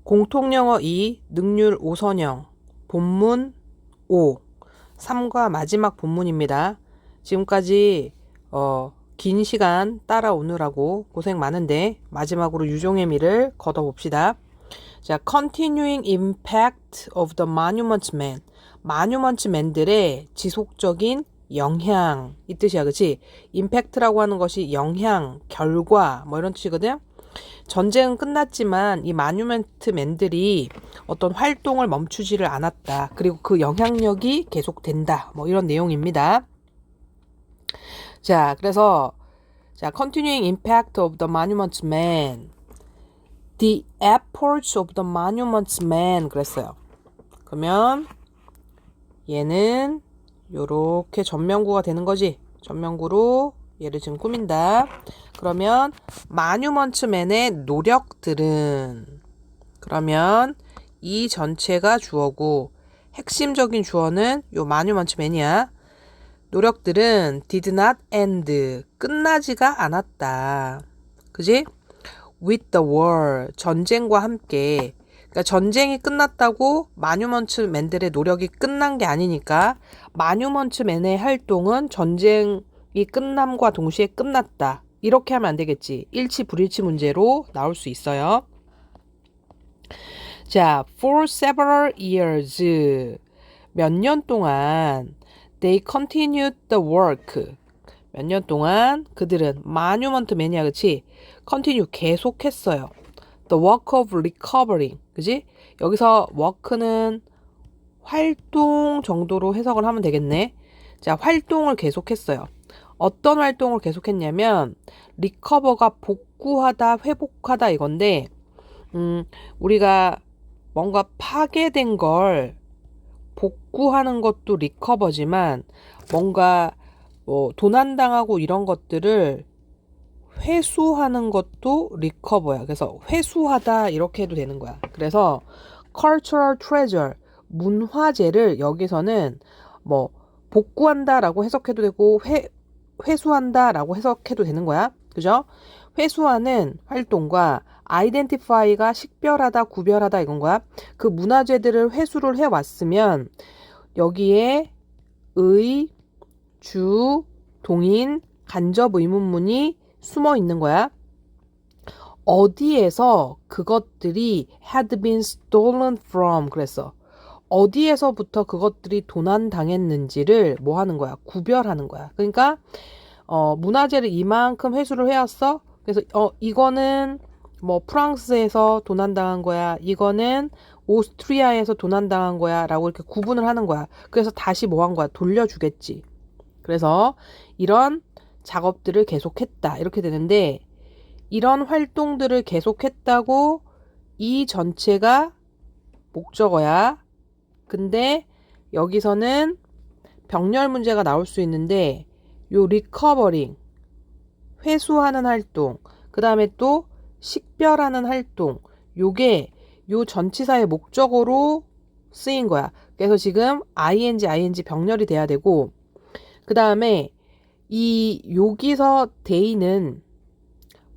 공통영어 2, 능률 5선형, 본문 5, 3과 마지막 본문입니다. 지금까지 긴 시간 따라오느라고 고생 많은데 마지막으로 유종의 미를 걷어봅시다. 자, Continuing Impact of the Monument Man. Monument Man들의 지속적인 영향 이 뜻이야, 그치? 임팩트라고 하는 것이 영향, 결과 뭐 이런 뜻이거든. 전쟁은 끝났지만 이 마뉴먼트 맨들이 어떤 활동을 멈추지를 않았다. 그리고 그 영향력이 계속된다. 뭐 이런 내용입니다. 자, 그래서 Continuing Impact of the Monument Man. The efforts of the Monument Man 그랬어요. 그러면 얘는 요렇게 전면구가 되는 거지. 전면구로 얘를 지금 꾸민다. 그러면 마뉴먼트맨의 노력들은, 그러면 이 전체가 주어고 핵심적인 주어는 요 마뉴먼트맨이야. 노력들은 did not end, 끝나지가 않았다. 그지? with the war, 전쟁과 함께. 그러니까 전쟁이 끝났다고 마뉴먼트맨들의 노력이 끝난 게 아니니까 마뉴먼트맨의 활동은 전쟁이 끝남과 동시에 끝났다. 이렇게 하면 안 되겠지. 일치 불일치 문제로 나올 수 있어요. 자, for several years, 몇 년 동안 they continued the work. 몇 년 동안 그들은 마뉴먼트맨이야, 그치? continue, 계속했어요. The work of recovering, 그지? 여기서 work는 활동 정도로 해석을 하면 되겠네. 자, 활동을 계속했어요. 어떤 활동을 계속했냐면 recover가 복구하다, 회복하다 이건데 우리가 뭔가 파괴된 걸 복구하는 것도 recover지만 뭔가 도난당하고 이런 것들을 회수하는 것도 리커버야. 그래서 회수하다 이렇게 해도 되는 거야. 그래서 cultural treasure, 문화재를 여기서는 뭐 복구한다라고 해석해도 되고 회수한다라고 해석해도 되는 거야. 그죠? 회수하는 활동과 identify가 식별하다, 구별하다 이건 거야. 그 문화재들을 회수를 해왔으면 여기에 의, 주, 동인, 간접 의문문이 숨어 있는 거야. 어디에서 그것들이 had been stolen from 그랬어. 어디에서부터 그것들이 도난당했는지를 뭐 하는 거야? 구별하는 거야. 그러니까 문화재를 이만큼 회수를 해왔어. 그래서 이거는 뭐 프랑스에서 도난당한 거야. 이거는 오스트리아에서 도난당한 거야. 라고 이렇게 구분을 하는 거야. 그래서 다시 뭐 한 거야? 돌려주겠지. 그래서 이런 작업들을 계속했다 이렇게 되는데, 이런 활동들을 계속했다고 이 전체가 목적어야. 근데 여기서는 병렬 문제가 나올 수 있는데 요 리커버링, 회수하는 활동, 그 다음에 또 식별하는 활동, 요게 요 전치사의 목적어로 쓰인 거야. 그래서 지금 ing 병렬이 돼야 되고, 그 다음에 이 여기서 데이는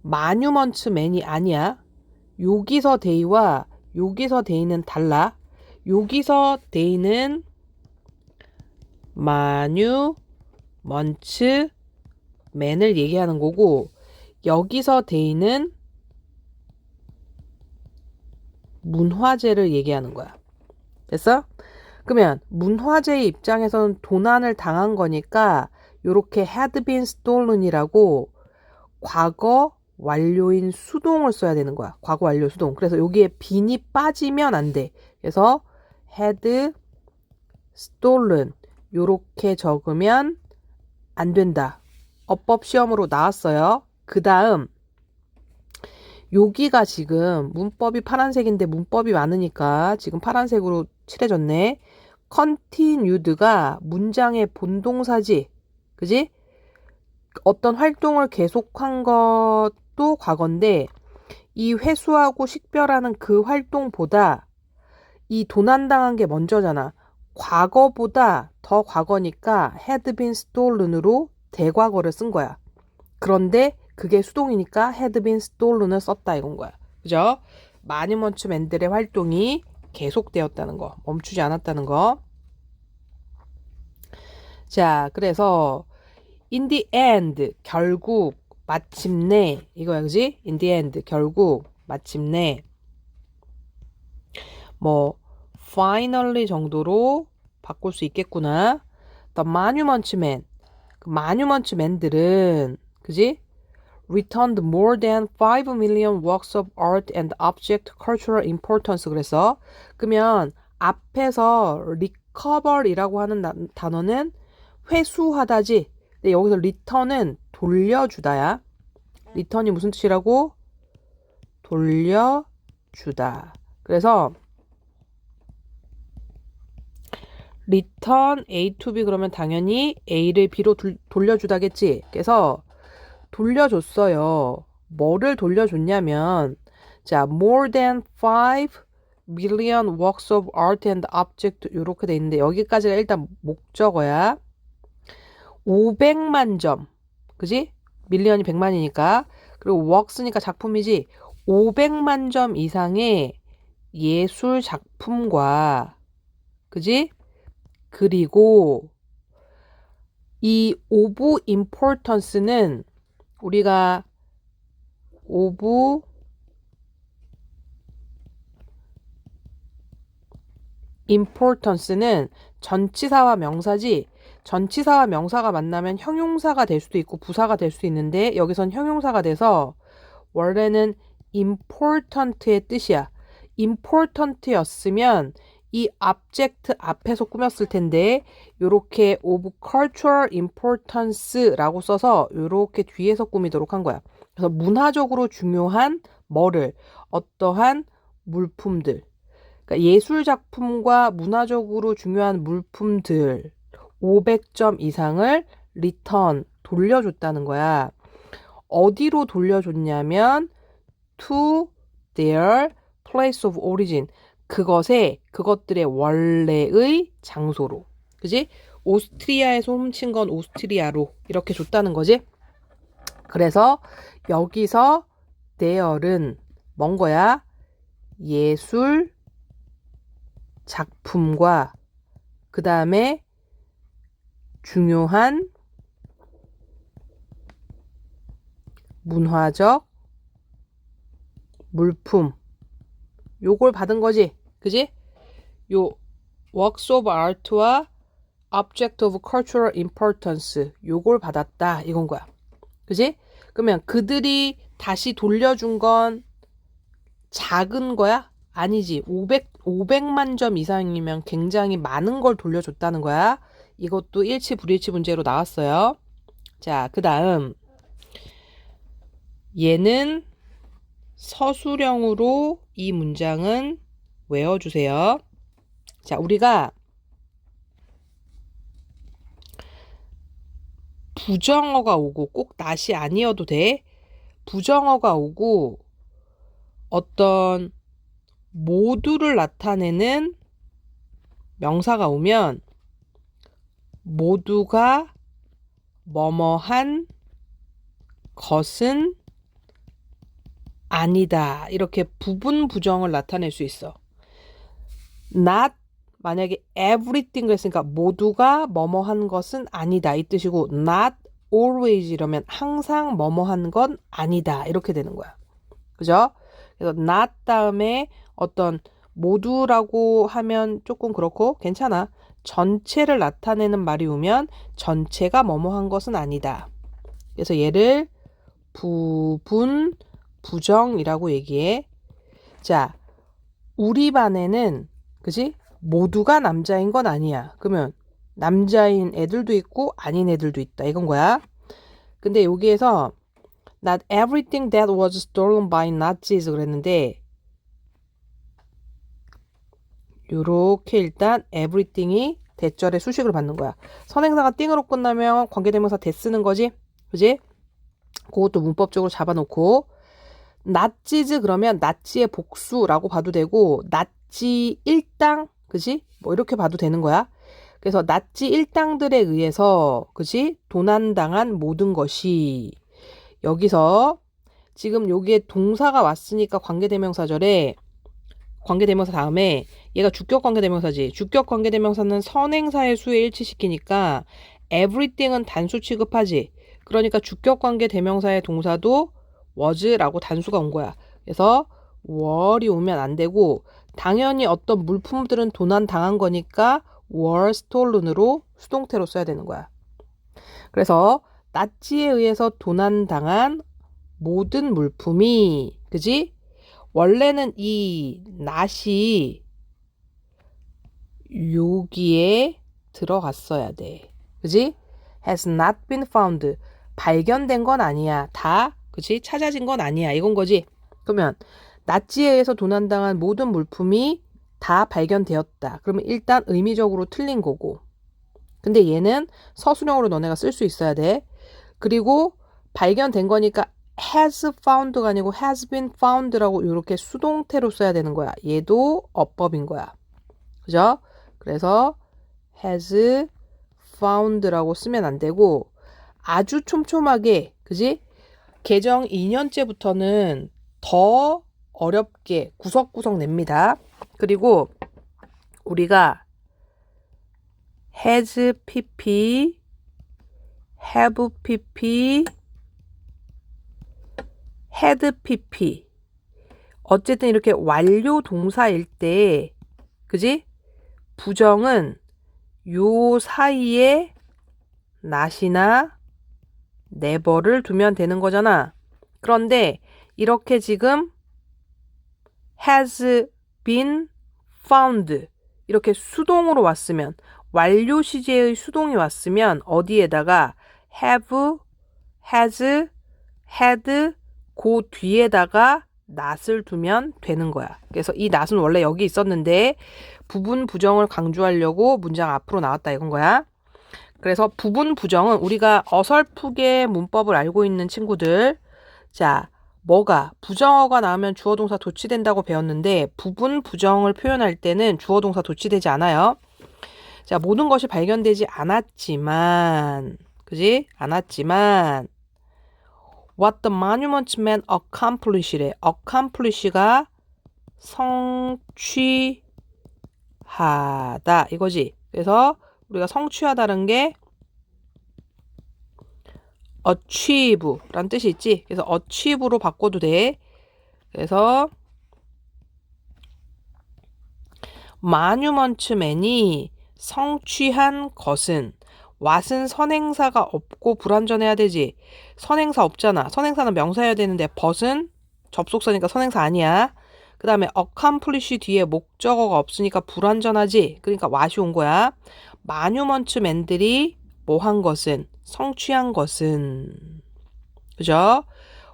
마뉴먼트맨이 아니야. 여기서 데이와 여기서 데이는 달라. 여기서 데이는 마뉴먼트맨을 얘기하는 거고, 여기서 데이는 문화재를 얘기하는 거야. 됐어? 그러면 문화재의 입장에서는 도난을 당한 거니까 요렇게 had been stolen이라고 과거 완료인 수동을 써야 되는 거야. 과거 완료 수동. 그래서 여기에 bean이 빠지면 안 돼. 그래서 had stolen 요렇게 적으면 안 된다. 어법 시험으로 나왔어요. 그 다음 여기가 지금 문법이 파란색인데 문법이 많으니까 지금 파란색으로 칠해졌네. continued가 문장의 본동사지. 그지? 어떤 활동을 계속한 것도 과거인데 이 회수하고 식별하는 그 활동보다 이 도난당한 게 먼저잖아. 과거보다 더 과거니까 had been stolen으로 대과거를 쓴 거야. 그런데 그게 수동이니까 had been stolen을 썼다 이건 거야. 그죠? 마니먼츠맨들의 활동이 계속되었다는 거, 멈추지 않았다는 거. 자, 그래서 in the end, 결국, 마침내, 이거야, 그지? in the end, 결국, 마침내, 뭐, finally 정도로 바꿀 수 있겠구나. The Monument Men, 그 Monument Men들은, 그지? returned more than 5 million works of art and object cultural importance. 그래서 그러면 앞에서 recover이라고 하는 단어는 회수하다지. 근데 여기서 return은 돌려주다야. return이 무슨 뜻이라고? 돌려주다. 그래서 return A to B 그러면 당연히 A를 B로 돌려주다겠지. 그래서 돌려줬어요. 뭐를 돌려줬냐면, 자, more than 5 million works of art and object 이렇게 돼 있는데 여기까지가 일단 목적어야. 500만 점, 그지? 밀리언이 100만이니까. 그리고 works니까 작품이지. 500만 점 이상의 예술 작품과, 그지? 그리고 이 of importance는 우리가 of importance는 전치사와 명사지. 전치사와 명사가 만나면 형용사가 될 수도 있고 부사가 될 수도 있는데 여기선 형용사가 돼서 원래는 important의 뜻이야. important였으면 이 object 앞에서 꾸몄을 텐데 요렇게 of cultural importance라고 써서 요렇게 뒤에서 꾸미도록 한 거야. 그래서 문화적으로 중요한 뭐를 어떠한 물품들, 그러니까 예술 작품과 문화적으로 중요한 물품들 500점 이상을 return 돌려줬다는 거야. 어디로 돌려줬냐면 to their place of origin. 그것들의 원래의 장소로. 그지? 오스트리아에서 훔친 건 오스트리아로 이렇게 줬다는 거지. 그래서 여기서 there은 뭔 거야? 예술 작품과 그 다음에 중요한 문화적 물품 요걸 받은 거지. 그지? 요 works of art와 object of cultural importance 요걸 받았다 이건 거야. 그지? 그러면 그들이 다시 돌려준 건 작은 거야? 아니지. 500만 점 이상이면 굉장히 많은 걸 돌려줬다는 거야. 이것도 일치 불일치 문제로 나왔어요. 자, 그 다음 얘는 서술형으로 이 문장은 외워주세요. 자, 우리가 부정어가 오고 꼭 낫이 아니어도 돼. 부정어가 오고 어떤 모두를 나타내는 명사가 오면 모두가 뭐뭐한 것은 아니다. 이렇게 부분 부정을 나타낼 수 있어. not 만약에 everything 그랬으니까 모두가 뭐뭐한 것은 아니다 이 뜻이고 not always 이러면 항상 뭐뭐한 건 아니다 이렇게 되는 거야. 그죠? 그래서 not 다음에 어떤 모두라고 하면 조금 그렇고 괜찮아. 전체를 나타내는 말이 오면 전체가 뭐뭐한 것은 아니다. 그래서 얘를 부분 부정이라고 얘기해. 자, 우리 반에는 그지? 모두가 남자인 건 아니야. 그러면 남자인 애들도 있고 아닌 애들도 있다. 이건 거야. 근데 여기에서 not everything that was stolen by Nazis 그랬는데 요렇게 일단 everything이 대절의 수식을 받는 거야. 선행사가 띵으로 끝나면 관계대명사 대 쓰는 거지. 그지? 그것도 문법적으로 잡아놓고 나치즈 그러면 나치의 복수라고 봐도 되고 나치 일당 그지? 뭐 이렇게 봐도 되는 거야. 그래서 나치 일당들에 의해서 그지? 도난당한 모든 것이 여기서 지금 여기에 동사가 왔으니까 관계대명사절에 관계대명사 다음에 얘가 주격 관계대명사지. 주격 관계대명사는 선행사의 수에 일치시키니까 everything은 단수 취급하지. 그러니까 주격 관계대명사의 동사도 was라고 단수가 온 거야. 그래서 were이 오면 안 되고 당연히 어떤 물품들은 도난당한 거니까 were stolen으로 수동태로 써야 되는 거야. 그래서 나치에 의해서 도난당한 모든 물품이, 그지? 원래는 이 not이 여기에 들어갔어야 돼. 그지? has not been found. 발견된 건 아니야. 다, 그지? 찾아진 건 아니야. 이건 거지. 그러면 나치에 의해서 도난당한 모든 물품이 다 발견되었다. 그러면 일단 의미적으로 틀린 거고. 근데 얘는 서술형으로 너네가 쓸 수 있어야 돼. 그리고 발견된 거니까 has found가 아니고 has been found라고 이렇게 수동태로 써야 되는 거야. 얘도 어법인 거야. 그죠? 그래서 has found라고 쓰면 안 되고 아주 촘촘하게, 그지? 개정 2년째부터는 더 어렵게 구석구석 냅니다. 그리고 우리가 has pp, have pp, had pp. 어쨌든 이렇게 완료 동사일 때, 그지? 부정은 요 사이에 not이나 never를 두면 되는 거잖아. 그런데 이렇게 지금 has been found 이렇게 수동으로 왔으면, 완료 시제의 수동이 왔으면 어디에다가 have, has, had 그 뒤에다가 not을 두면 되는 거야. 그래서 이 not은 원래 여기 있었는데 부분 부정을 강조하려고 문장 앞으로 나왔다 이건 거야. 그래서 부분 부정은 우리가 어설프게 문법을 알고 있는 친구들, 자, 뭐가 부정어가 나오면 주어 동사 도치된다고 배웠는데 부분 부정을 표현할 때는 주어 동사 도치되지 않아요. 자, 모든 것이 발견되지 않았지만, 그지? 않았지만 what the monument man accomplish래. accomplish가 성취하다 이거지. 그래서 우리가 성취하다는 게 achieve라는 뜻이 있지. 그래서 achieve로 바꿔도 돼. 그래서 monument man이 성취한 것은, what은 선행사가 없고 불완전해야 되지. 선행사 없잖아. 선행사는 명사여야 되는데 but은 접속사니까 선행사 아니야. 그 다음에 accomplish 뒤에 목적어가 없으니까 불완전하지. 그러니까 what이 온 거야. monument man들이 뭐 한 것은, 성취한 것은, 그죠?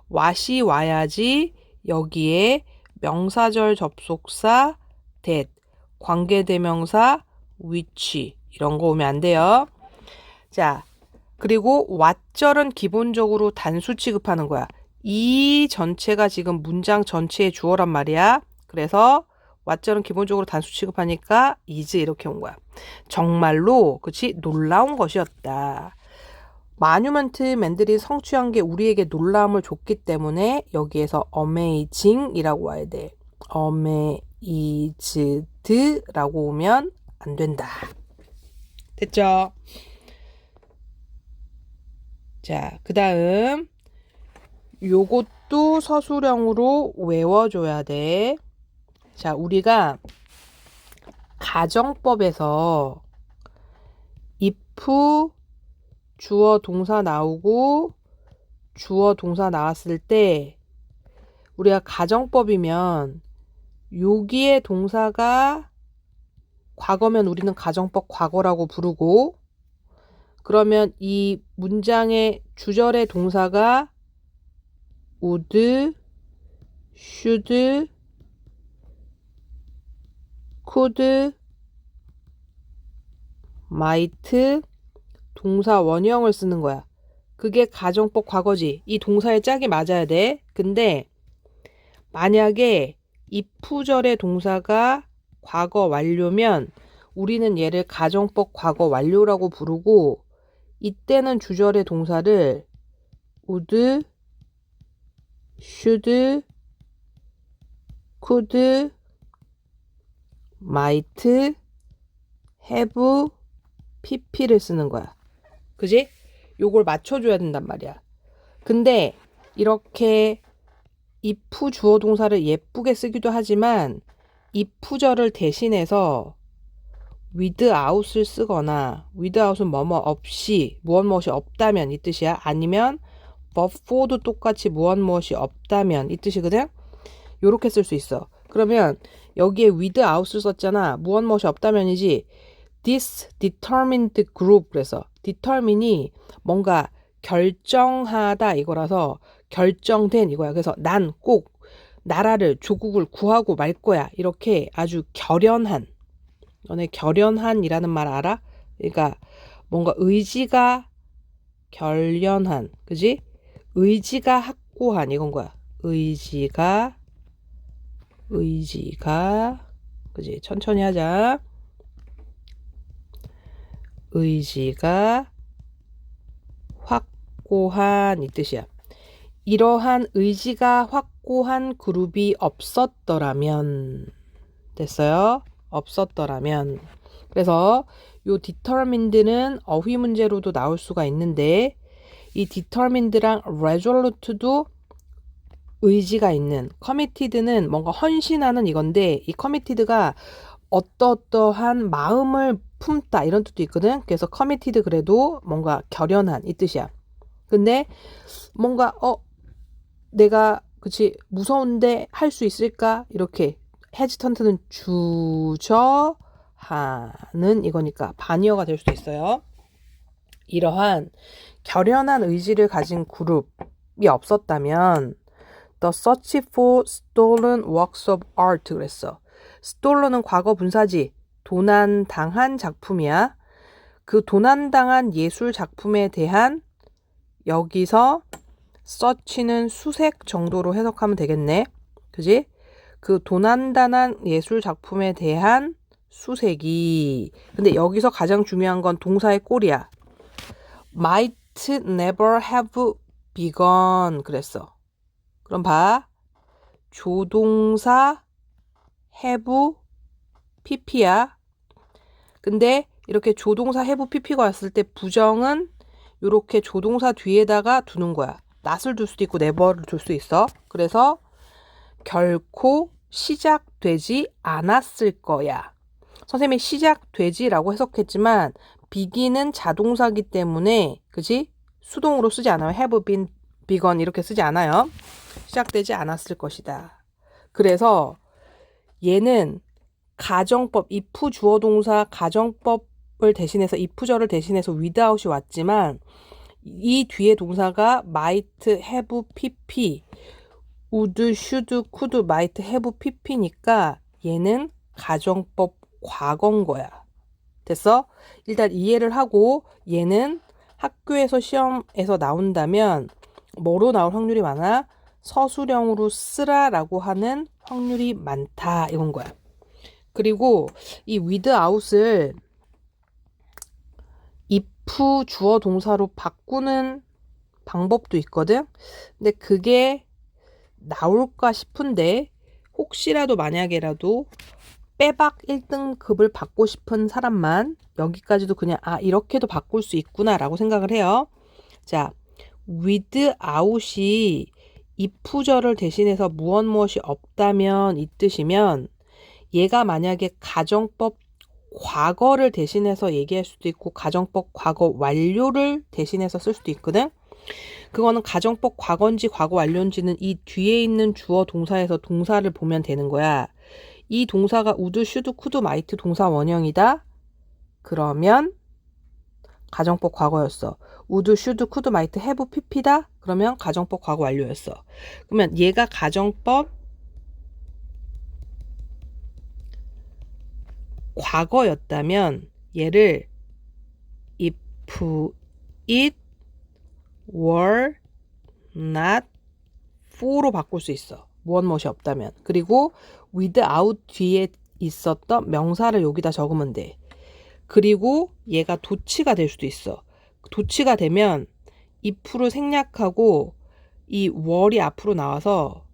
what이 와야지 여기에 명사절 접속사 that, 관계대명사 which 이런 거 오면 안 돼요. 자, 그리고 what절은 기본적으로 단수 취급하는 거야. 이 전체가 지금 문장 전체의 주어란 말이야. 그래서 what절은 기본적으로 단수 취급하니까 is 이렇게 온 거야. 정말로, 그치? 놀라운 것이었다. monument man들이 성취한 게 우리에게 놀라움을 줬기 때문에 여기에서 amazing이라고 와야 돼. amazed라고 오면 안 된다. 됐죠? 자, 그 다음 요것도 서술형으로 외워줘야 돼. 자, 우리가 가정법에서 if 주어 동사 나오고 주어 동사 나왔을 때 우리가 가정법이면 여기에 동사가 과거면 우리는 가정법 과거라고 부르고, 그러면 이 문장의 주절의 동사가 would, should, could, might, 동사 원형을 쓰는 거야. 그게 가정법 과거지. 이 동사의 짝이 맞아야 돼. 근데 만약에 if절의 동사가 과거 완료면 우리는 얘를 가정법 과거 완료라고 부르고, 이때는 주절의 동사를 would, should, could, might, have, pp를 쓰는 거야. 그지? 요걸 맞춰줘야 된단 말이야. 근데 이렇게 if 주어 동사를 예쁘게 쓰기도 하지만 if절을 대신해서 without을 쓰거나 without은 뭐뭐 없이 무엇 무엇이 없다면 이 뜻이야. 아니면 but for도 똑같이 무엇 무엇이 없다면 이 뜻이거든. 요렇게 쓸 수 있어. 그러면 여기에 without을 썼잖아. 무엇 무엇이 없다면이지. This determined group 그래서 determine이 뭔가 결정하다 이거라서 결정된 이거야. 그래서 난 꼭 나라를 조국을 구하고 말 거야. 이렇게 아주 결연한 너네 결연한이라는 말 알아? 그러니까 뭔가 의지가 결연한 그지? 의지가 확고한 이건 거야. 의지가 그지? 천천히 하자. 의지가 확고한 이 뜻이야. 이러한 의지가 확고한 그룹이 없었더라면 됐어요? 없었더라면 그래서 요 determined는 어휘 문제로도 나올 수가 있는데 이 determined랑 resolute도 의지가 있는 committed는 뭔가 헌신하는 이건데 이 committed가 어떠한 마음을 품다 이런 뜻도 있거든. 그래서 committed 그래도 뭔가 결연한 이 뜻이야. 근데 뭔가 내가 그치 무서운데 할 수 있을까 이렇게 hesitant는 주저하는 이거니까 반의어가 될 수도 있어요. 이러한 결연한 의지를 가진 그룹이 없었다면 The search for stolen works of art 그랬어. stolen은 과거 분사지 도난당한 작품이야. 그 도난당한 예술 작품에 대한 여기서 search는 수색 정도로 해석하면 되겠네. 그지? 그 도난당한 예술 작품에 대한 수색이 근데 여기서 가장 중요한 건 동사의 꼴이야. might never have begun 그랬어. 그럼 봐. 조동사 have pp야. 근데 이렇게 조동사 have pp가 왔을 때 부정은 이렇게 조동사 뒤에다가 두는 거야. not을 둘 수도 있고 never를 둘 수 있어. 그래서 결코 시작되지 않았을 거야. 선생님이 시작되지라고 해석했지만 begin은 자동사기 때문에 그지? 수동으로 쓰지 않아요. have been begun 이렇게 쓰지 않아요. 시작되지 않았을 것이다. 그래서 얘는 가정법, if 주어 동사 가정법을 대신해서 if절을 대신해서 without이 왔지만 이 뒤에 동사가 might, have, pp, would, should, could, might, have, pp니까 얘는 가정법 과거인 거야. 됐어? 일단 이해를 하고 얘는 학교에서 시험에서 나온다면 뭐로 나올 확률이 많아? 서술형으로 쓰라라고 하는 확률이 많다 이건 거야. 그리고 이 without을 if 주어 동사로 바꾸는 방법도 있거든. 근데 그게 나올까 싶은데 혹시라도 만약에라도 빼박 1등급을 받고 싶은 사람만 여기까지도 그냥 이렇게도 바꿀 수 있구나 라고 생각을 해요. 자, without이 if절을 대신해서 무엇이 없다면 이 뜻이면 얘가 만약에 가정법 과거를 대신해서 얘기할 수도 있고 가정법 과거 완료를 대신해서 쓸 수도 있거든. 그거는 가정법 과거인지 과거 완료인지는 이 뒤에 있는 주어 동사에서 동사를 보면 되는 거야. 이 동사가 would, should, could, might 동사 원형이다. 그러면 가정법 과거였어. would, should, could, might, have, pp다. 그러면 가정법 과거 완료였어. 그러면 얘가 가정법 과거였다면 얘를 if it were not for로 바꿀 수 있어. 무엇이 없다면. 그리고 without 뒤에 있었던 명사를 여기다 적으면 돼. 그리고 얘가 도치가 될 수도 있어. 도치가 되면 if를 생략하고 이 were이 앞으로 나와서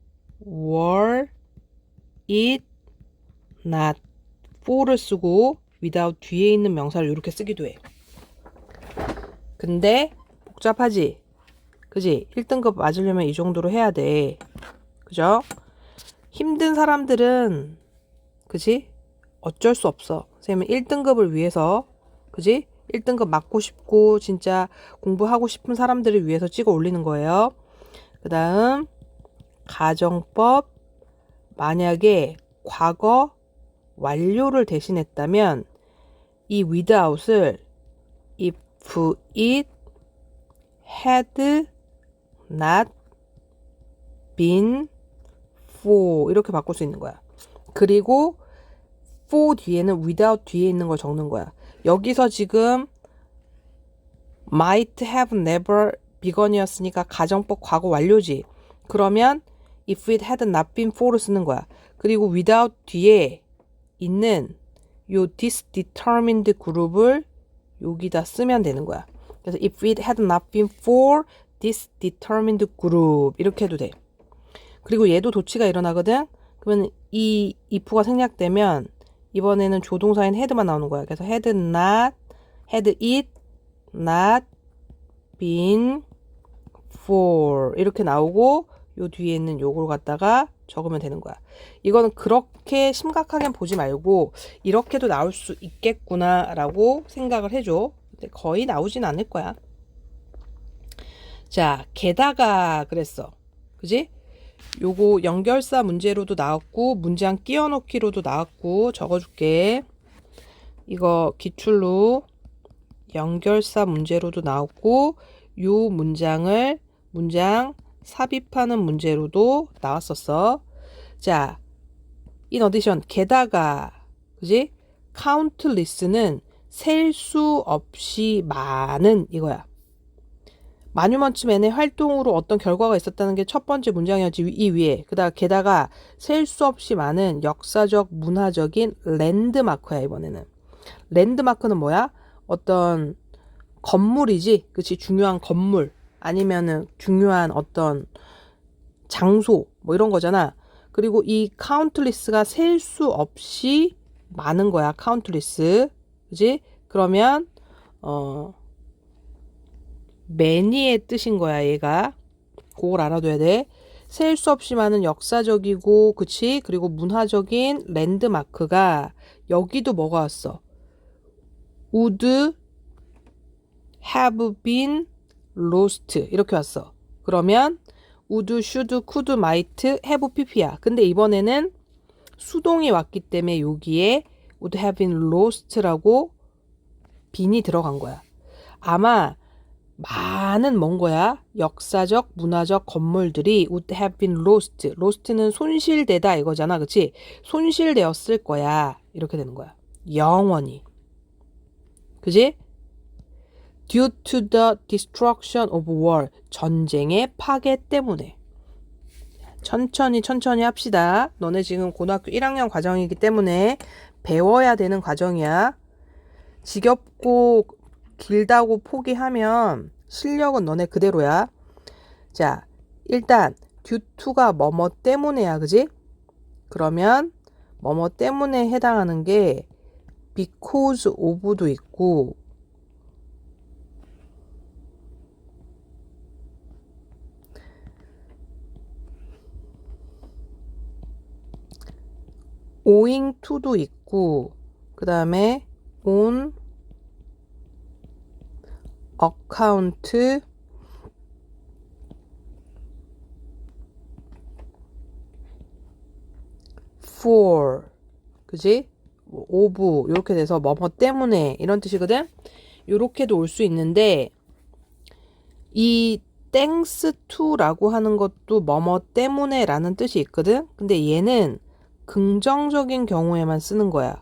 were it not for를 쓰고 without 뒤에 있는 명사를 이렇게 쓰기도 해. 근데 복잡하지? 그지? 1등급 맞으려면 이 정도로 해야 돼. 그죠? 힘든 사람들은 그지? 어쩔 수 없어. 선생님은 1등급을 위해서 그지? 1등급 맞고 싶고 진짜 공부하고 싶은 사람들을 위해서 찍어 올리는 거예요. 그 다음 가정법 만약에 과거 완료를 대신했다면 이 without을 if it had not been for 이렇게 바꿀 수 있는 거야. 그리고 for 뒤에는 without 뒤에 있는 걸 적는 거야. 여기서 지금 might have never begun이었으니까 가정법 과거 완료지. 그러면 if it had not been for를 쓰는 거야. 그리고 without 뒤에 있는 요 this determined 그룹을 여기다 쓰면 되는 거야. 그래서 if it had not been for this determined group 이렇게 해도 돼. 그리고 얘도 도치가 일어나거든. 그러면 이 if가 생략되면 이번에는 조동사인 had만 나오는 거야. 그래서 had it not been for 이렇게 나오고 요 뒤에 있는 요걸 갖다가 적으면 되는 거야. 이거는 그렇게 심각하게 보지 말고 이렇게도 나올 수 있겠구나 라고 생각을 해줘. 근데 거의 나오진 않을 거야. 자, 게다가 그랬어. 그지? 요거 연결사 문제로도 나왔고 문장 끼워넣기로도 나왔고 적어줄게. 이거 기출로 연결사 문제로도 나왔고 요 문장 삽입하는 문제로도 나왔었어. 자, in addition 게다가 그지? countless는 셀 수 없이 많은 이거야. 마뉴먼츠맨의 활동으로 어떤 결과가 있었다는 게 첫 번째 문장이었지 이 위에. 게다가 셀 수 없이 많은 역사적 문화적인 랜드마크야 이번에는. 랜드마크는 뭐야? 어떤 건물이지. 그치? 중요한 건물 아니면은 중요한 어떤 장소 뭐 이런 거잖아. 그리고 이 countless가 셀 수 없이 많은 거야. countless. 그치? 그러면 many의 뜻인 거야 얘가. 그걸 알아둬야 돼. 셀 수 없이 많은 역사적이고 그치? 그리고 문화적인 랜드마크가 여기도 뭐가 왔어? would have been lost 이렇게 왔어. 그러면 would, should, could, might, have, pp야. 근데 이번에는 수동이 왔기 때문에 여기에 would have been lost라고 bean이 들어간 거야. 아마 많은 뭔 거야? 역사적, 문화적 건물들이 would have been lost. lost는 손실되다 이거잖아. 그치? 손실되었을 거야. 이렇게 되는 거야. 영원히. 그지? due to the destruction of war. 전쟁의 파괴 때문에. 천천히 합시다. 너네 지금 고등학교 1학년 과정이기 때문에 배워야 되는 과정이야. 지겹고 길다고 포기하면 실력은 너네 그대로야. 자, 일단 due to가 뭐뭐 때문에야. 그지? 그러면 뭐뭐 때문에 해당하는 게 because of도 있고 owing to도 있고 그 다음에 on account for 그지? of 이렇게 돼서 뭐뭐 때문에 이런 뜻이거든. 이렇게도 올 수 있는데 이 thanks to라고 하는 것도 뭐뭐 때문에 라는 뜻이 있거든. 근데 얘는 긍정적인 경우에만 쓰는 거야.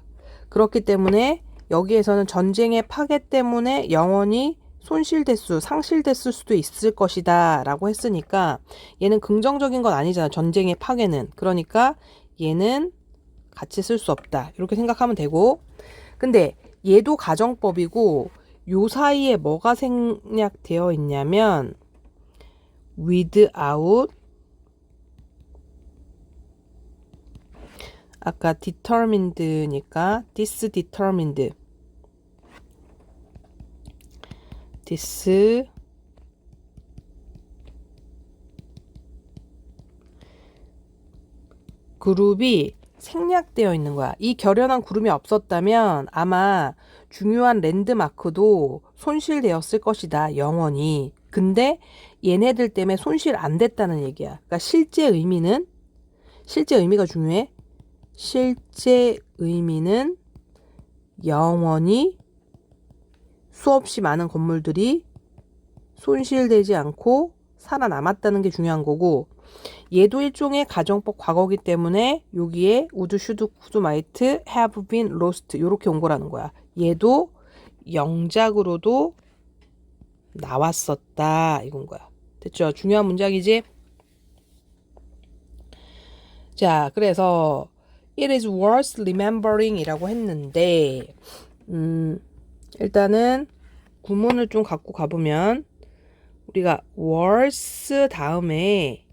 그렇기 때문에 여기에서는 전쟁의 파괴 때문에 영원히 상실됐을 수도 있을 것이다 라고 했으니까 얘는 긍정적인 건 아니잖아. 전쟁의 파괴는. 그러니까 얘는 같이 쓸 수 없다. 이렇게 생각하면 되고. 근데 얘도 가정법이고 요 사이에 뭐가 생략되어 있냐면 without 아까 determined니까 disdetermined 그룹이 생략되어 있는 거야. 이 결연한 구름이 없었다면 아마 중요한 랜드마크도 손실되었을 것이다. 영원히. 근데 얘네들 때문에 손실 안 됐다는 얘기야. 그러니까 실제 의미가 중요해. 실제 의미는 영원히 수없이 많은 건물들이 손실되지 않고 살아남았다는 게 중요한 거고, 얘도 일종의 가정법 과거이기 때문에 여기에 would, should, could, might, have been lost 이렇게 온 거라는 거야. 얘도 영작으로도 나왔었다 이건 거야. 됐죠? 중요한 문장이지? 자, 그래서 it is worth remembering 이라고 했는데 일단은 구문을 좀 갖고 가보면 우리가 worth 다음에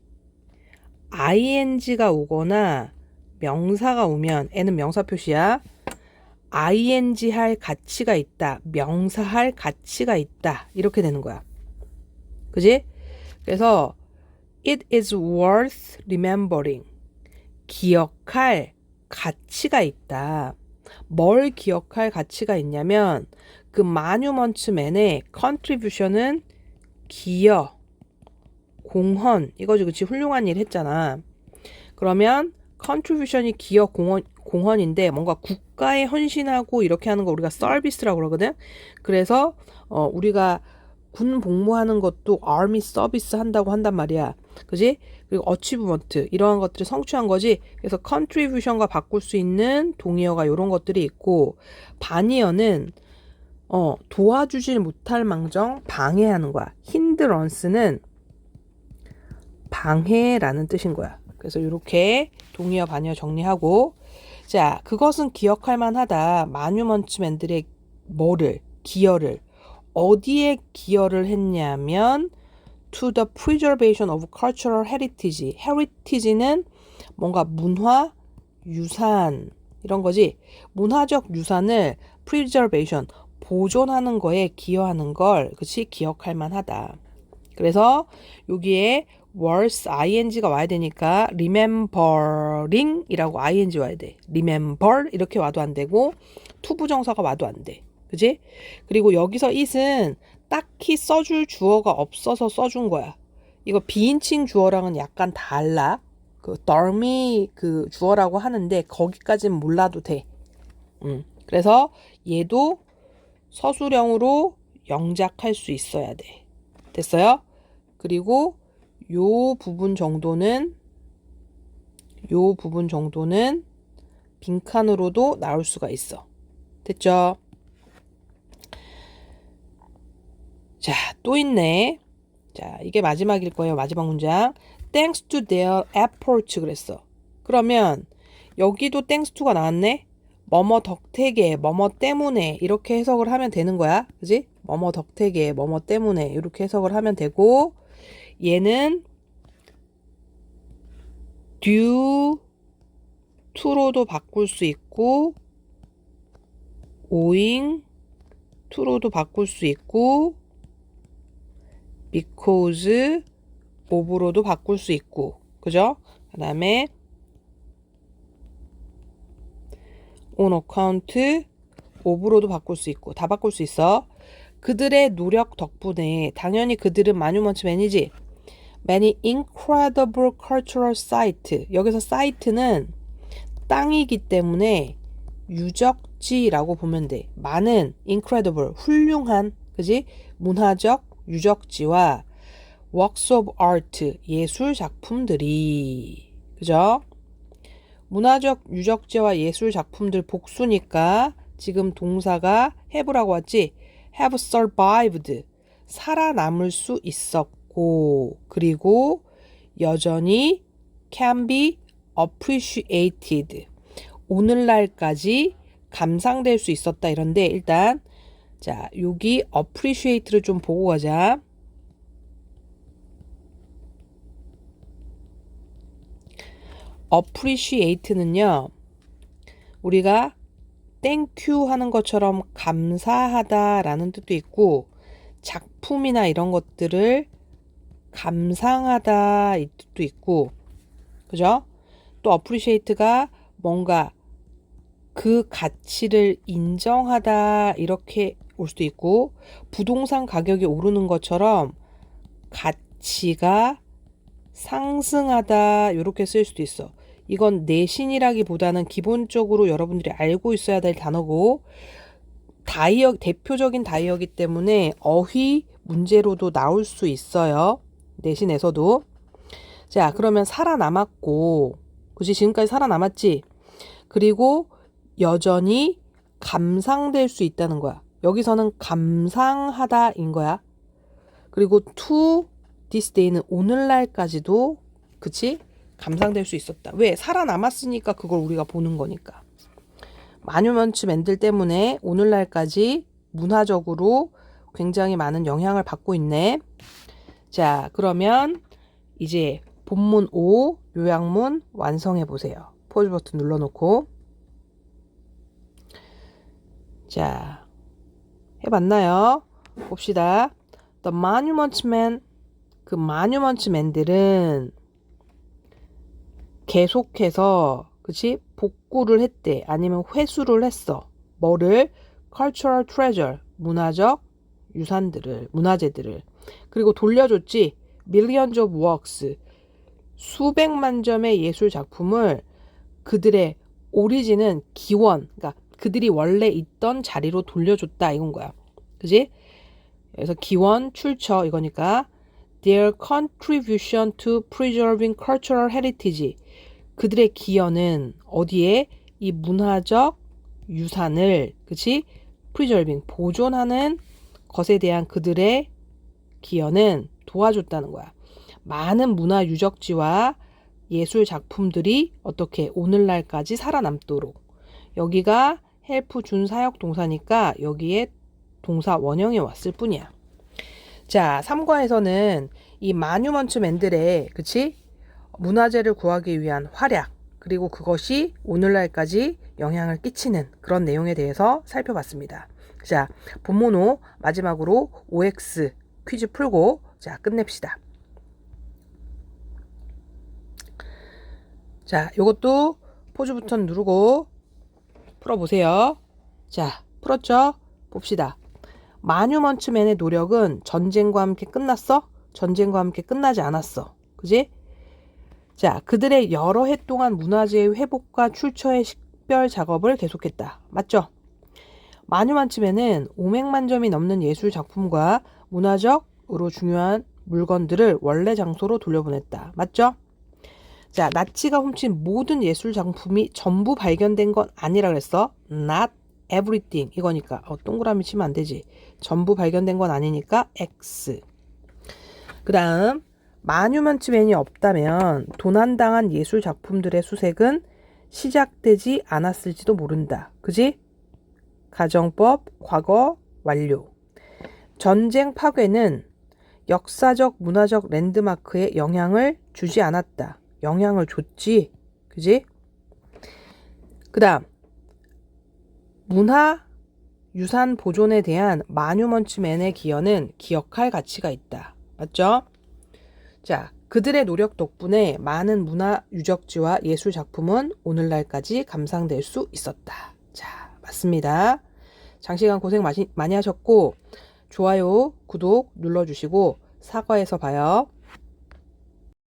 ing가 오거나 명사가 오면 애는 명사 표시야. ing 할 가치가 있다. 명사 할 가치가 있다. 이렇게 되는 거야. 그지? 그래서 it is worth remembering. 기억할 가치가 있다. 뭘 기억할 가치가 있냐면 그 마뉴먼트맨의 contribution은 기여, 공헌 이거지. 그치? 훌륭한 일 했잖아. 그러면 contribution이 기여, 공헌인데 뭔가 국가에 헌신하고 이렇게 하는 거 우리가 서비스라고 그러거든. 그래서 우리가 군 복무하는 것도 army 서비스 한다고 한단 말이야. 그지? 그리고 achievement 이러한 것들을 성취한 거지. 그래서 contribution과 바꿀 수 있는 동의어가 이런 것들이 있고, 반의어는 도와주질 못할 망정 방해하는 거야. hindrance는 방해라는 뜻인 거야. 그래서 이렇게 동의어 반의어 정리하고, 자, 그것은 기억할 만하다. 마뉴먼트맨들의 뭐를, 기여를 어디에 기여를 했냐면 to the preservation of cultural heritage. heritage는 뭔가 문화, 유산 이런 거지. 문화적 유산을 preservation, 보존하는 거에 기여하는 걸, 그치? 기억할 만하다. 그래서 여기에 worth ing가 와야 되니까 remembering 이라고 ing 와야 돼. remember 이렇게 와도 안 되고 투부정사가 와도 안 돼. 그지? 그리고 여기서 it은 딱히 써줄 주어가 없어서 써준 거야. 이거 비인칭 주어랑은 약간 달라. 그 dummy 그 주어라고 하는데 거기까지는 몰라도 돼. 그래서 얘도 서술형으로 영작할 수 있어야 돼. 됐어요? 그리고 요 부분 정도는 빈칸으로도 나올 수가 있어. 됐죠? 자, 또 있네. 자, 이게 마지막일 거예요. 마지막 문장. Thanks to their efforts 그랬어. 그러면 여기도 thanks to가 나왔네. 뭐뭐 덕택에, 뭐뭐 때문에 이렇게 해석을 하면 되는 거야. 그지? 뭐뭐 덕택에, 뭐뭐 때문에 이렇게 해석을 하면 되고, 얘는 due to로도 바꿀 수 있고 owing to로도 바꿀 수 있고 because of로도 바꿀 수 있고, 그죠? 그 다음에 on account of로도 바꿀 수 있고 다 바꿀 수 있어. 그들의 노력 덕분에 당연히 그들은 마뉴먼트맨이지. Many incredible cultural sites. 여기서 site는 땅이기 때문에 유적지라고 보면 돼. 많은 incredible 훌륭한, 그지? 문화적 유적지와 works of art 예술 작품들이, 그죠? 문화적 유적지와 예술 작품들 복수니까 지금 동사가 have라고 왔지? have survived 살아남을 수 있었고, 그리고 여전히 can be appreciated 오늘날까지 감상될 수 있었다. 이런데 일단 자, 여기 appreciate를 좀 보고 가자. appreciate는요, 우리가 thank you 하는 것처럼 감사하다라는 뜻도 있고, 작품이나 이런 것들을 감상하다 이 뜻도 있고, 그죠? 또 appreciate가 뭔가 그 가치를 인정하다 이렇게 올 수도 있고, 부동산 가격이 오르는 것처럼 가치가 상승하다 이렇게 쓸 수도 있어. 이건 내신이라기보다는 기본적으로 여러분들이 알고 있어야 될 단어고, 대표적인 다이어기 때문에 어휘 문제로도 나올 수 있어요. 내신에서도. 자, 그러면 살아남았고, 그치? 지금까지 살아남았지? 그리고 여전히 감상될 수 있다는 거야. 여기서는 감상하다인 거야. 그리고 to this day는 오늘날까지도, 그치? 감상될 수 있었다. 왜? 살아남았으니까 그걸 우리가 보는 거니까. 마뉴먼트 맨들 때문에 오늘날까지 문화적으로 굉장히 많은 영향을 받고 있네. 자, 그러면 이제 본문 5 요약문 완성해 보세요. 포즈 버튼 눌러놓고. 자, 해봤나요? 봅시다. The Monument Man, 그 Monument Man들은 계속해서, 그치? 복구를 했대. 아니면 회수를 했어. 뭐를? Cultural treasure, 문화적 유산들을, 문화재들을. 그리고 돌려줬지. Millions of works, 수백만 점의 예술 작품을 그들의 오리진은 기원, 그러니까 그들이 원래 있던 자리로 돌려줬다 이건 거야. 그지? 그래서 기원, 출처 이거니까 their contribution to preserving cultural heritage, 그들의 기여는 어디에? 이 문화적 유산을, 그치? preserving, 보존하는 것에 대한 그들의 기여는 도와줬다는 거야. 많은 문화 유적지와 예술 작품들이 어떻게 오늘날까지 살아남도록. 여기가 help 준사역 동사니까 여기에 동사 원형이 왔을 뿐이야. 자, 3과에서는 이 마뉴먼트 맨들의, 그치? 문화재를 구하기 위한 활약, 그리고 그것이 오늘날까지 영향을 끼치는 그런 내용에 대해서 살펴봤습니다. 자, 본문 5 마지막으로 OX 퀴즈 풀고 자, 끝냅시다. 자, 요것도 포즈 버튼 누르고 풀어보세요. 자, 풀었죠? 봅시다. 마뉴먼트맨의 노력은 전쟁과 함께 끝났어? 전쟁과 함께 끝나지 않았어. 그지? 자, 그들의 여러 해 동안 문화재의 회복과 출처의 식별 작업을 계속했다. 맞죠? 마뉴먼트맨은 500만 점이 넘는 예술 작품과 문화적으로 중요한 물건들을 원래 장소로 돌려보냈다. 맞죠? 자, 나치가 훔친 모든 예술 작품이 전부 발견된 건 아니라 그랬어. Not everything 이거니까 동그라미 치면 안 되지. 전부 발견된 건 아니니까 X. 그 다음 마뉴먼트맨이 없다면 도난당한 예술 작품들의 수색은 시작되지 않았을지도 모른다. 그지? 가정법 과거 완료. 전쟁 파괴는 역사적 문화적 랜드마크에 영향을 주지 않았다. 영향을 줬지. 그지? 그 다음 문화 유산 보존에 대한 마뉴먼트맨의 기여는 기억할 가치가 있다. 맞죠? 자, 그들의 노력 덕분에 많은 문화 유적지와 예술 작품은 오늘날까지 감상될 수 있었다. 자, 맞습니다. 장시간 고생 많이 하셨고 좋아요, 구독 눌러주시고 사과해서 봐요.